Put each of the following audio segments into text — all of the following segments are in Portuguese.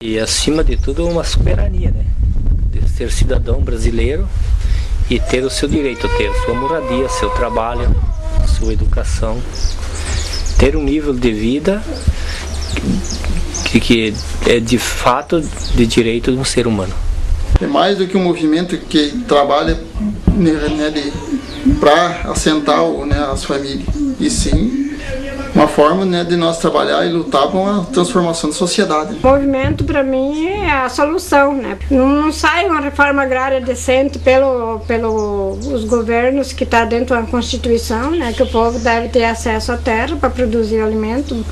E acima de tudo uma soberania, né? De ser cidadão brasileiro e ter o seu direito, ter sua moradia, seu trabalho, sua educação, ter um nível de vida que é de fato de direito de um ser humano. É mais do que um movimento que trabalha, né, para assentar, né, as famílias, e sim uma forma, né, de nós trabalhar e lutar por uma transformação da sociedade. O movimento, para mim, é a solução, né? Não sai uma reforma agrária decente pelos governos que está dentro da Constituição, né? Que o povo deve ter acesso à terra para produzir alimento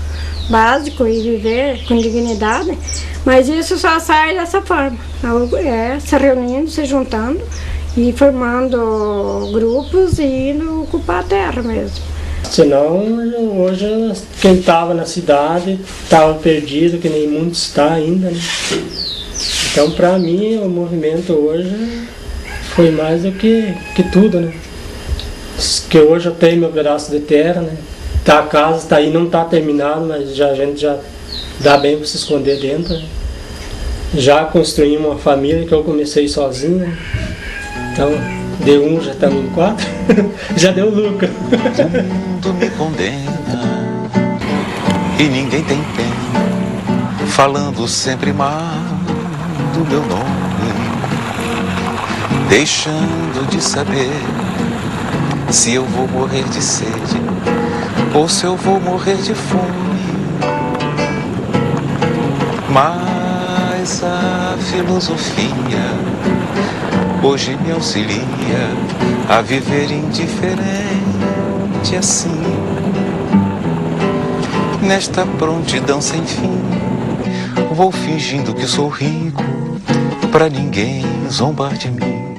básico e viver com dignidade, mas isso só sai dessa forma, se reunindo, se juntando e formando grupos e indo ocupar a terra mesmo. Senão, hoje, quem estava na cidade estava perdido, que nem muitos está ainda, né? Então, para mim, o movimento hoje foi mais do que tudo, né? Que hoje eu tenho meu pedaço de terra, né? A casa está aí, não está terminado, mas a gente já dá bem para se esconder dentro, né? Já construímos uma família que eu comecei sozinho, né? Então, de um já estamos em 4, já deu lucro. O mundo me condena e ninguém tem pena, falando sempre mal do meu nome, deixando de saber se eu vou morrer de sede ou se eu vou morrer de fome. Mas a filosofia hoje me auxilia a viver indiferente assim, nesta prontidão sem fim. Vou fingindo que sou rico pra ninguém zombar de mim.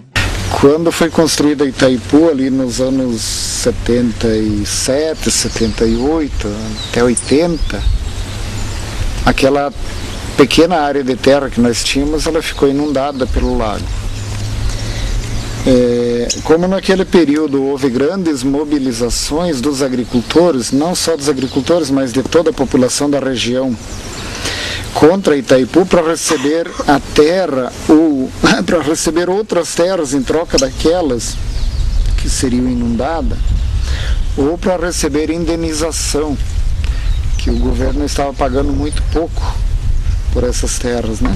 Quando foi construída Itaipu, ali nos anos 77, 78, até 80, aquela pequena área de terra que nós tínhamos, ela ficou inundada pelo lago. Como naquele período houve grandes mobilizações dos agricultores, não só dos agricultores, mas de toda a população da região, contra Itaipu, para receber a terra ou para receber outras terras em troca daquelas que seriam inundadas, ou para receber indenização, que o governo estava pagando muito pouco por essas terras, né?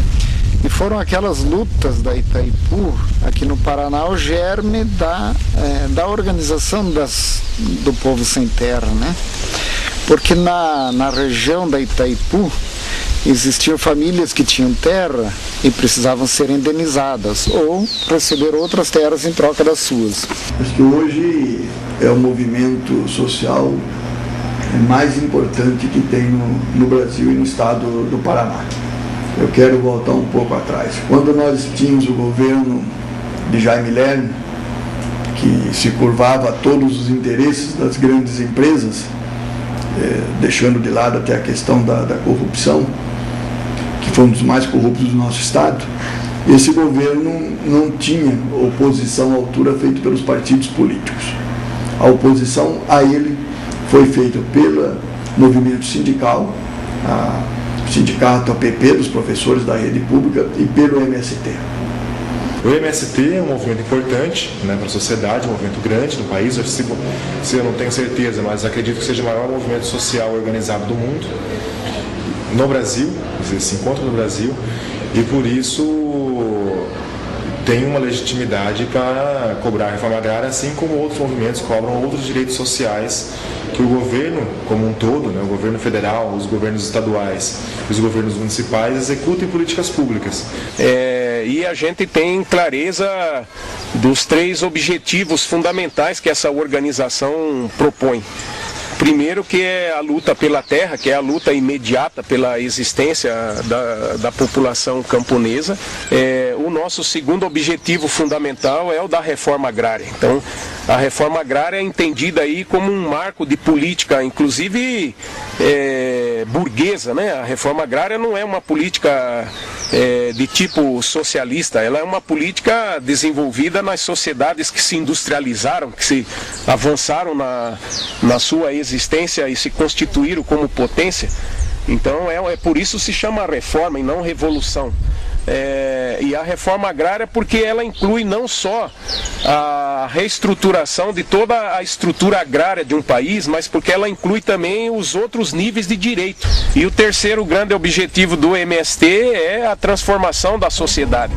E foram aquelas lutas da Itaipu, aqui no Paraná, o germe da organização do povo sem terra, né? Porque na região da Itaipu existiam famílias que tinham terra e precisavam ser indenizadas ou receber outras terras em troca das suas. Acho que hoje é o movimento social mais importante que tem no Brasil e no estado do Paraná. Eu quero voltar um pouco atrás. Quando nós tínhamos o governo de Jaime Lerner, que se curvava a todos os interesses das grandes empresas, deixando de lado até a questão da corrupção, que foi um dos mais corruptos do nosso estado, esse governo não tinha oposição à altura feita pelos partidos políticos. A oposição a ele foi feita pelo movimento sindical, o sindicato APP dos professores da rede pública e pelo MST. O MST é um movimento importante, né, para a sociedade, um movimento grande no país. Eu não tenho certeza, mas acredito que seja o maior movimento social organizado do mundo, no Brasil, se encontra no Brasil, e por isso tem uma legitimidade para cobrar a reforma agrária, assim como outros movimentos cobram outros direitos sociais que o governo como um todo, né, o governo federal, os governos estaduais e os governos municipais executam políticas públicas. E a gente tem clareza dos 3 objetivos fundamentais que essa organização propõe. Primeiro, que é a luta pela terra, que é a luta imediata pela existência da população camponesa. O nosso segundo objetivo fundamental é o da reforma agrária. Então, a reforma agrária é entendida aí como um marco de política, inclusive burguesa, né? A reforma agrária não é uma política de tipo socialista, ela é uma política desenvolvida nas sociedades que se industrializaram, que se avançaram na sua existência e se constituíram como potência. Então é por isso se chama reforma e não revolução. E a reforma agrária porque ela inclui não só a reestruturação de toda a estrutura agrária de um país, mas porque ela inclui também os outros níveis de direito. E o terceiro grande objetivo do MST é a transformação da sociedade.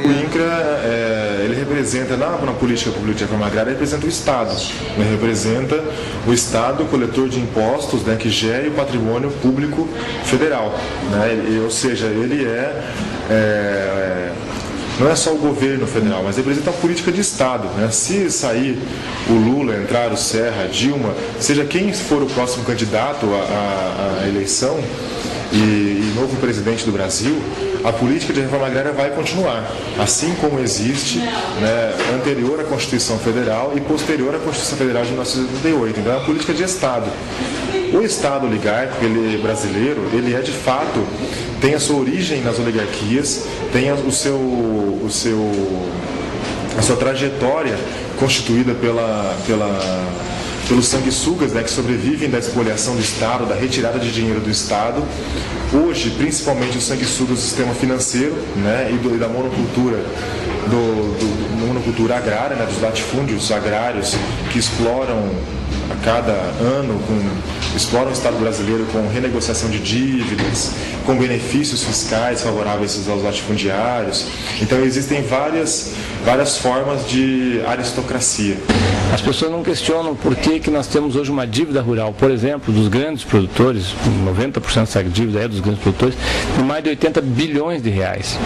O INCRA, ele representa, na política pública de reforma agrária, representa o Estado, né? Representa o Estado coletor de impostos, né, que gere o patrimônio público federal, né? Ou seja, ele não é só o governo federal, mas representa a política de Estado, né? Se sair o Lula, entrar o Serra, a Dilma, seja quem for o próximo candidato à eleição e novo presidente do Brasil, a política de reforma agrária vai continuar, assim como existe, né, anterior à Constituição Federal e posterior à Constituição Federal de 1988. Então é uma política de Estado. O Estado oligárquico brasileiro, ele de fato, tem a sua origem nas oligarquias, tem a sua trajetória constituída pelos sanguessugas, né, que sobrevivem da expoliação do Estado, da retirada de dinheiro do Estado. Hoje, principalmente os sanguessugas do sistema financeiro, né, e da monocultura, monocultura agrária, né, dos latifúndios agrários que exploram a cada ano, exploram o Estado brasileiro com renegociação de dívidas, com benefícios fiscais favoráveis aos latifundiários. Então existem várias formas de aristocracia. As pessoas não questionam por que nós temos hoje uma dívida rural, por exemplo, dos grandes produtores, 90% dessa dívida é dos grandes produtores, de mais de 80 bilhões de reais.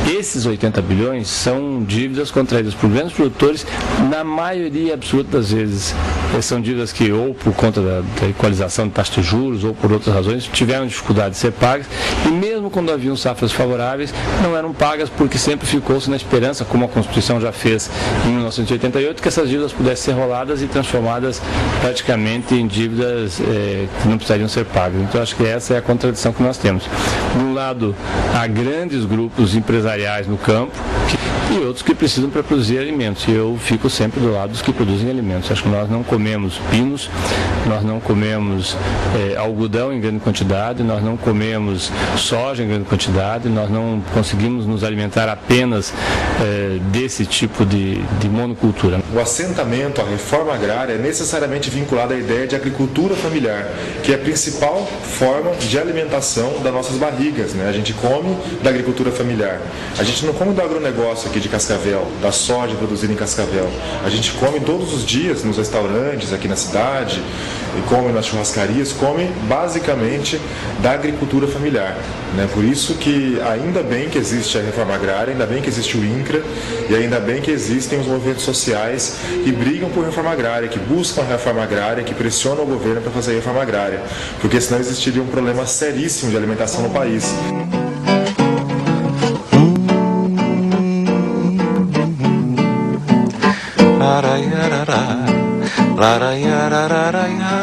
Esses 80 bilhões são dívidas contraídas por grandes produtores, na maioria absoluta das vezes são dívidas que ou por conta da equalização de taxa de juros ou por outras razões tiveram dificuldade de ser pagas, e mesmo quando haviam safras favoráveis não eram pagas porque sempre ficou-se na esperança, como a Constituição já fez em 1988, que essas dívidas pudessem ser roladas e transformadas praticamente em dívidas que não precisariam ser pagas. Então acho que essa é a contradição que nós temos. De um lado, há grandes grupos empresariais no campo e outros que precisam para produzir alimentos. E eu fico sempre do lado dos que produzem alimentos. Acho que nós não comemos pinos, nós não comemos algodão em grande quantidade, nós não comemos soja em grande quantidade, nós não conseguimos nos alimentar apenas desse tipo de monocultura. O assentamento, a reforma agrária é necessariamente vinculada à ideia de agricultura familiar, que é a principal forma de alimentação das nossas barrigas, né? A gente come da agricultura familiar. A gente não come do agronegócio aqui de Cascavel, da soja produzida em Cascavel. A gente come todos os dias nos restaurantes aqui na cidade, e come nas churrascarias, come basicamente da agricultura familiar, né? Por isso que ainda bem que existe a reforma agrária, ainda bem que existe o INCRA e ainda bem que existem os movimentos sociais que brigam por reforma agrária, que buscam a reforma agrária, que pressionam o governo para fazer a reforma agrária, porque senão existiria um problema seríssimo de alimentação no país.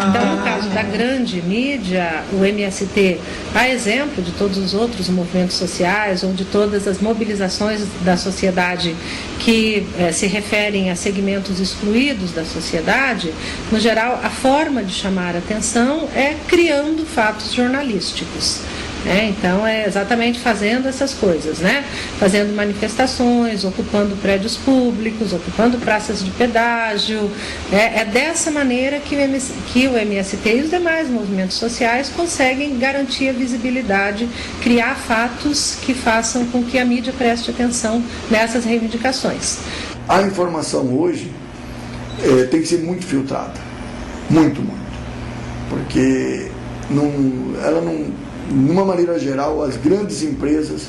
Então, no caso da grande mídia, o MST, a exemplo de todos os outros movimentos sociais ou de todas as mobilizações da sociedade que se referem a segmentos excluídos da sociedade, no geral, a forma de chamar a atenção é criando fatos jornalísticos. Então é exatamente fazendo essas coisas, né? Fazendo manifestações, ocupando prédios públicos, ocupando praças de pedágio. É dessa maneira que o MST e os demais movimentos sociais conseguem garantir a visibilidade, criar fatos que façam com que a mídia preste atenção nessas reivindicações. A informação hoje tem que ser muito filtrada, muito, porque ela não... De uma maneira geral, as grandes empresas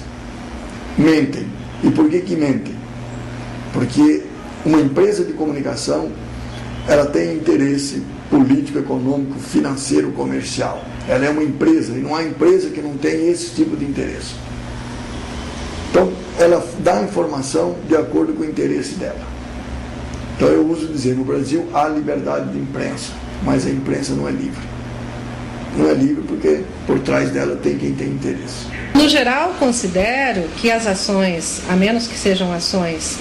mentem. E por que mentem? Porque uma empresa de comunicação, ela tem interesse político, econômico, financeiro, comercial. Ela é uma empresa, e não há empresa que não tenha esse tipo de interesse. Então, ela dá informação de acordo com o interesse dela. Então, eu uso dizer, no Brasil há liberdade de imprensa, mas a imprensa não é livre. não é livre porque por trás dela tem quem tem interesse. No geral, considero que as ações, a menos que sejam ações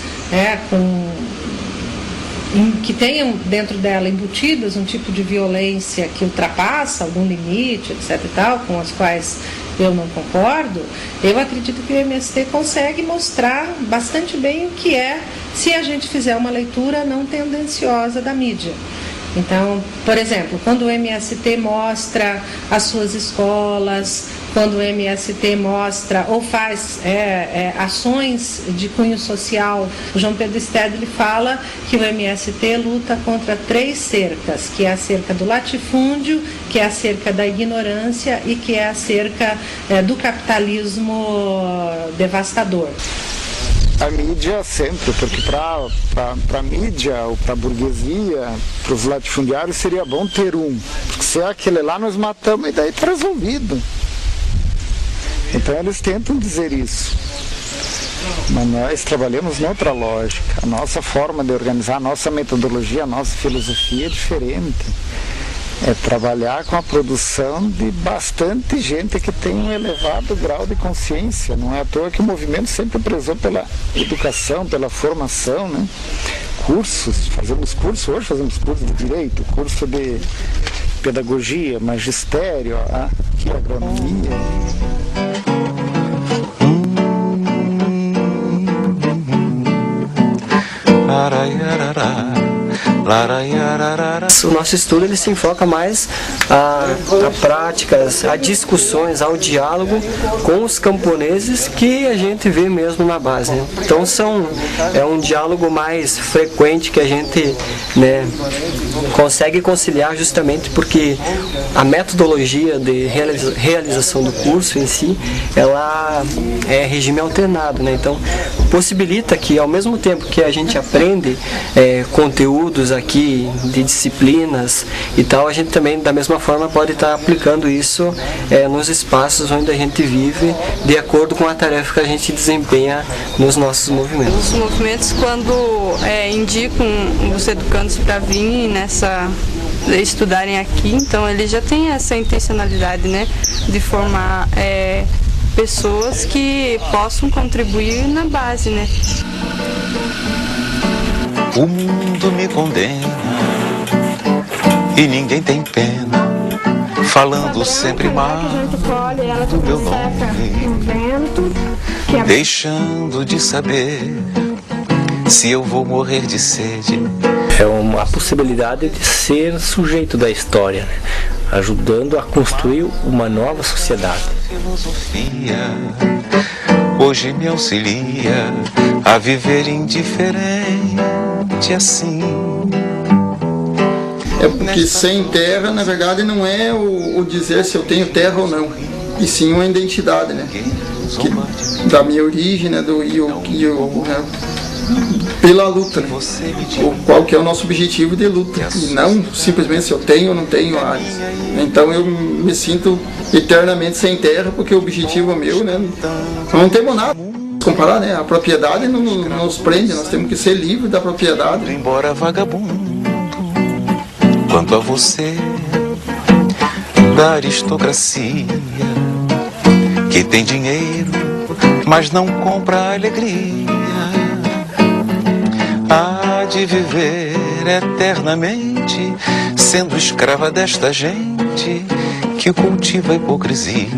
que tenham dentro dela embutidas um tipo de violência que ultrapassa algum limite, etc. e tal, com as quais eu não concordo, eu acredito que o MST consegue mostrar bastante bem o que é, se a gente fizer uma leitura não tendenciosa da mídia. Então, por exemplo, quando o MST mostra as suas escolas, quando o MST mostra ou faz ações de cunho social, o João Pedro Stedley fala que o MST luta contra 3 cercas, que é a cerca do latifúndio, que é a cerca da ignorância e que é a cerca do capitalismo devastador. A mídia sempre, porque para a mídia ou para a burguesia, para os latifundiários seria bom ter um, porque se é aquele lá nós matamos e daí está resolvido. Então eles tentam dizer isso. Mas nós trabalhamos noutra lógica. A nossa forma de organizar, a nossa metodologia, a nossa filosofia é diferente. É trabalhar com a produção de bastante gente que tem um elevado grau de consciência. Não é à toa que o movimento sempre prezou pela educação, pela formação, né? Cursos, hoje fazemos curso de direito, curso de pedagogia, magistério, aqui agronomia. O nosso estudo ele se enfoca mais a práticas, a discussões, ao diálogo com os camponeses que a gente vê mesmo na base, né? Então é um diálogo mais frequente que a gente, né, consegue conciliar justamente porque a metodologia de realização do curso em si, ela é regime alternado, né? Então possibilita que ao mesmo tempo que a gente aprende conteúdos aqui de disciplinas e tal, a gente também da mesma forma pode estar aplicando isso nos espaços onde a gente vive, de acordo com a tarefa que a gente desempenha nos nossos movimentos. Os movimentos, quando indicam os educandos para vir estudarem aqui, então eles já têm essa intencionalidade, né, de formar pessoas que possam contribuir na base, né? O mundo me condena e ninguém tem pena, falando sempre mal do meu nome, deixando de saber se eu vou morrer de sede. É uma possibilidade de ser sujeito da história, né? Ajudando a construir uma nova sociedade. Filosofia hoje me auxilia a viver indiferente assim. É porque sem terra, na verdade, não é o dizer se eu tenho terra ou não, e sim uma identidade, né? Da minha origem, né? Pela luta, né? Qual que é o nosso objetivo de luta, e não simplesmente se eu tenho ou não tenho áreas. Então eu me sinto eternamente sem terra, porque o objetivo meu, né? Não temos nada. Comparar, né? A propriedade não nos prende, nós temos que ser livres da propriedade. Embora vagabundo, quanto a você, da aristocracia, que tem dinheiro, mas não compra alegria, há de viver eternamente, sendo escrava desta gente que cultiva a hipocrisia.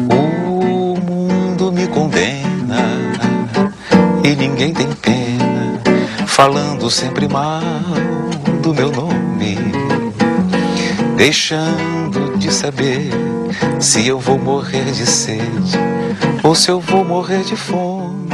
O mundo me condena e ninguém tem pena, falando sempre mal do meu nome, deixando de saber se eu vou morrer de sede ou se eu vou morrer de fome.